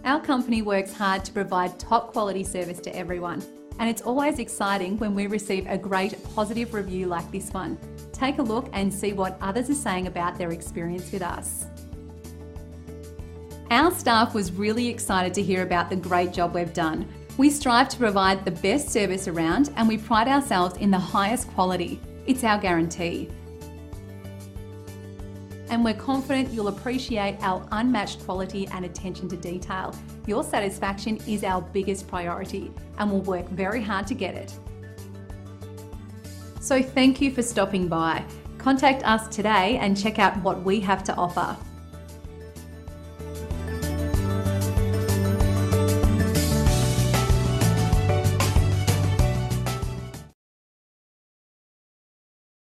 Our company works hard to provide top quality service to everyone, and it's always exciting when we receive a great positive review like this one. Take a look and see what others are saying about their experience with us. Our staff was really excited to hear about the great job we've done. We strive to provide the best service around, and we pride ourselves in the highest quality. It's our guarantee. And we're confident you'll appreciate our unmatched quality and attention to detail. Your satisfaction is our biggest priority, and we'll work very hard to get it. So thank you for stopping by. Contact us today and check out what we have to offer.